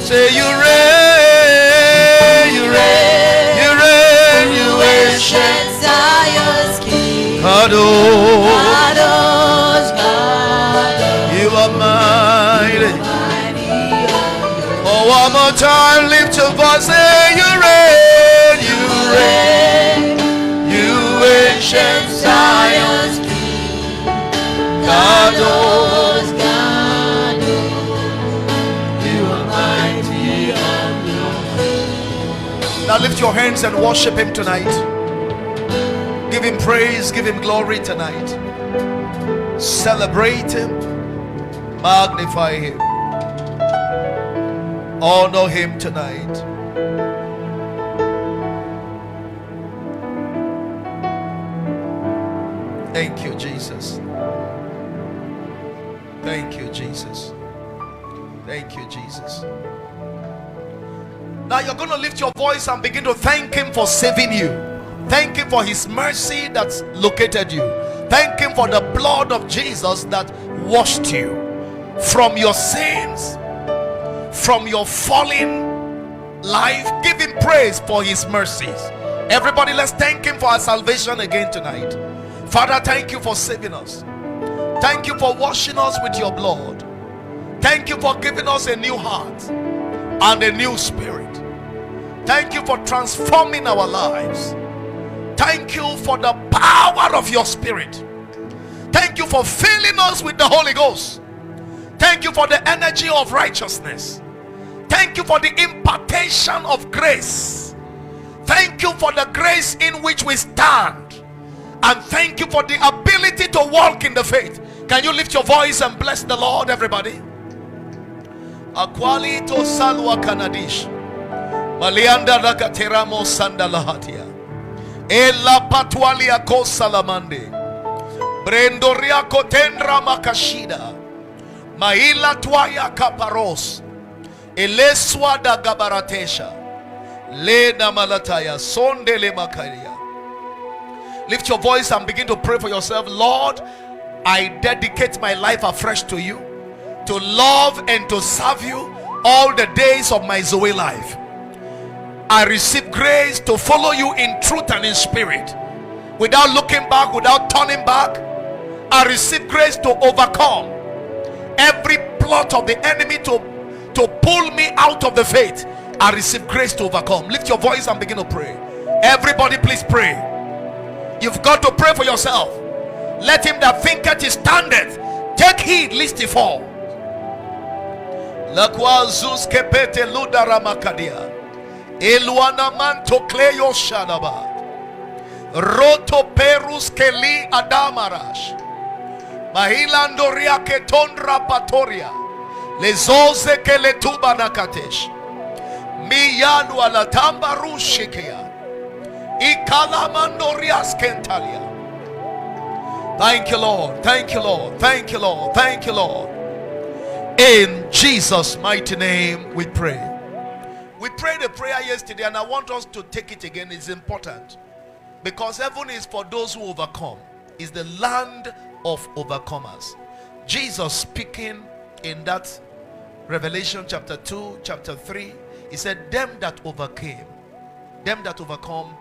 Say you reign, you reign, you reign, you ancient Zion's King. Kadosh, you are mighty. Oh, one more time, lift your voice, say you reign, you reign, you ancient Zion's King. Kadosh, you are mighty. Now lift your hands and worship him tonight. Give him praise, give him glory tonight. Celebrate him, magnify him, honor him tonight. Thank you, Jesus. Thank you, Jesus. Thank you, Jesus. Now you're going to lift your voice and begin to thank him for saving you. Thank him for his mercy that's located you. Thank him for the blood of Jesus that washed you from your sins, from your fallen life. Give him praise for his mercies. Everybody, let's thank him for our salvation again tonight. Father, thank you for saving us. Thank you for washing us with your blood. Thank you for giving us a new heart and a new spirit. Thank you for transforming our lives. Thank you for the power of your spirit. Thank you for filling us with the Holy Ghost. Thank you for the energy of righteousness. Thank you for the impartation of grace. Thank you for the grace in which we stand. And thank you for the ability to walk in the faith. Can you lift your voice and bless the Lord, everybody? Aqualito salwa kanadish. Malianda ragateramo sandalahatia. Ella patualia ko salamande. Brendoria kotendra makashida. Maila tuaya kaparos. Eleswa da gabaratesha. Lena malataya sondele makaria. Lift your voice and begin to pray for yourself. Lord, I dedicate my life afresh to you, to love and to serve you all the days of my Zoe life. I receive grace to follow you in truth and in spirit, without looking back, without turning back. I receive grace to overcome every plot of the enemy to pull me out of the faith. I receive grace to overcome. Lift your voice and begin to pray. Everybody, please pray. You've got to pray for yourself. Let him that thinketh he standeth take heed lest he fall. Lakwa zus kepete ludara makadia. Eluana manto kleyo shadaba. Roto perus keli adamarash. Mahilando riake tondra patoria. Lezoze kele tuba nakatesh. Miyanu alatamba rushikia. Ikalamando rias kentalia. Thank you, Lord. Thank you, Lord. Thank you, Lord. Thank you, Lord. In Jesus' mighty name we pray. We prayed a prayer yesterday and I want us to take it again. It's important because heaven is for those who overcome. It's the land of overcomers. Jesus speaking in that Revelation chapter 2, chapter 3, he said, them that overcame, them that overcome,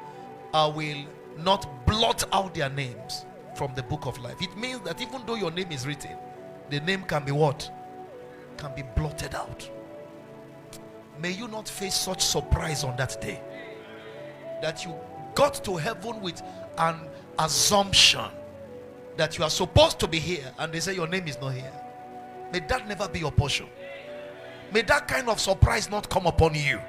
will not blot out their names from the book of life. It means that even though your name is written, the name can be what? Can be blotted out. May you not face such surprise on that day, that you got to heaven with an assumption that you are supposed to be here and they say your name is not here. May that never be your portion. May that kind of surprise not come upon you.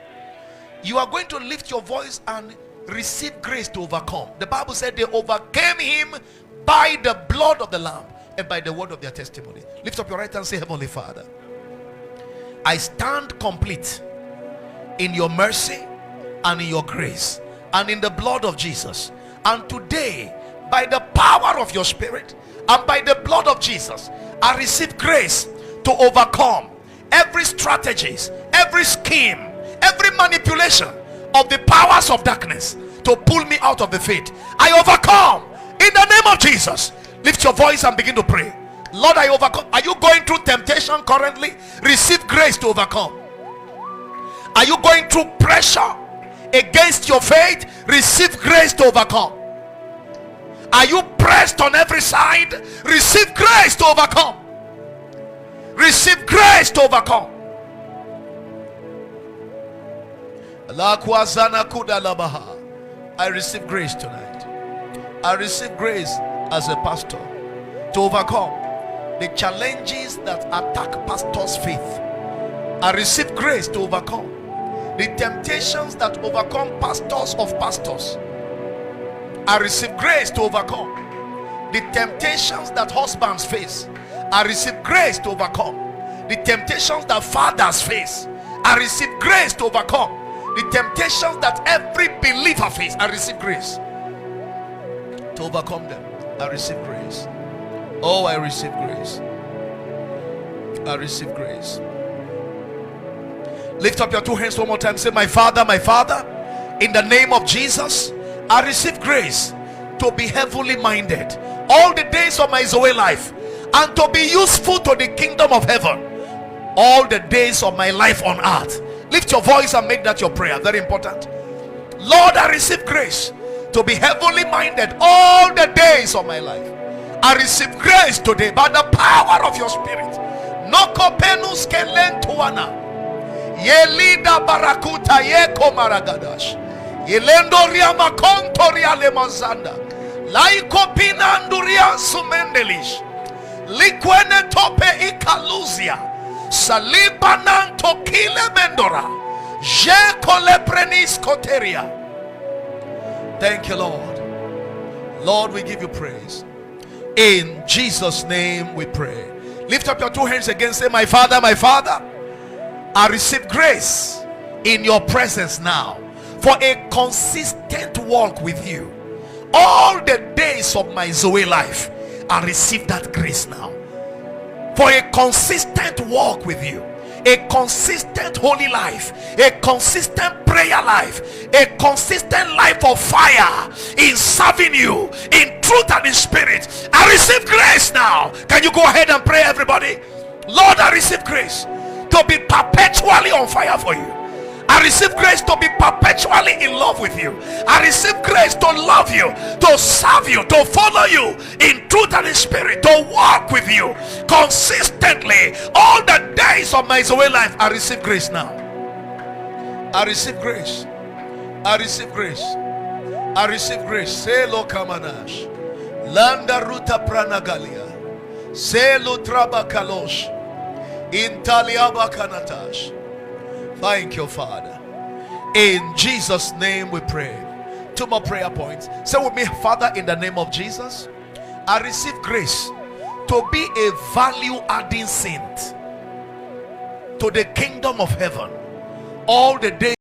You are going to lift your voice and receive grace to overcome. The Bible said they overcame him by the blood of the Lamb and by the word of their testimony. Lift up your right hand and say, Heavenly Father, I stand complete in your mercy and in your grace and in the blood of Jesus. And today, by the power of your spirit and by the blood of Jesus, I receive grace to overcome every strategies, every scheme, every manipulation of the powers of darkness to pull me out of the faith. I overcome in the name of Jesus. Lift your voice and begin to pray. Lord, I overcome. Are you going through temptation currently? Receive grace to overcome. Are you going through pressure against your faith? Receive grace to overcome. Are you pressed on every side? Receive grace to overcome. Receive grace to overcome. I receive grace tonight. I receive grace as a pastor to overcome the challenges that attack pastors' faith. I receive grace to overcome the temptations that overcome pastors of pastors. I receive grace to overcome the temptations that husbands face. I receive grace to overcome the temptations that fathers face. I receive grace to overcome the temptations that every believer faces. I receive grace to overcome them. I receive grace. Oh, I receive grace. I receive grace. Lift up your two hands one more time. Say, my Father, in the name of Jesus, I receive grace to be heavenly minded all the days of my Zoe life, and to be useful to the kingdom of heaven all the days of my life on earth. Lift your voice and make that your prayer. Very important. Lord, I receive grace to be heavenly minded all the days of my life. I receive grace today by the power of your spirit. Noko penus kelentuana. Yelida barakuta yeko maragadash. Yelendo riama kontoria lemazanda. Laiko pinanduria sumendelish. Likwene tope ikaluzia. Salibanan tokile mendora. Je kole prenis koteria. Thank you, Lord. Lord, we give you praise. In Jesus' name we pray. Lift up your two hands again. Say, my Father, I receive grace in your presence now for a consistent walk with you all the days of my Zoe life. I receive that grace now for a consistent walk with you, a consistent holy life, a consistent prayer life, a consistent life of fire in serving you in truth and in spirit. I receive grace now. Can you go ahead and pray, everybody? Lord, I receive grace to be perpetually on fire for you. I receive grace to be perpetually in love with you. I receive grace to love you, to serve you, to follow you in truth and in spirit, to walk with you consistently all the days of my Zoe life. I receive grace now. I receive grace. I receive grace. I receive grace. Selo kamanash. Landa ruta pranagalia. Selo trabakalosh. Intaliaba kanatash. Thank you, Father. In Jesus' name we pray. Two more prayer points. Say with me, Father, in the name of Jesus, I receive grace to be a value-adding saint to the kingdom of heaven all the days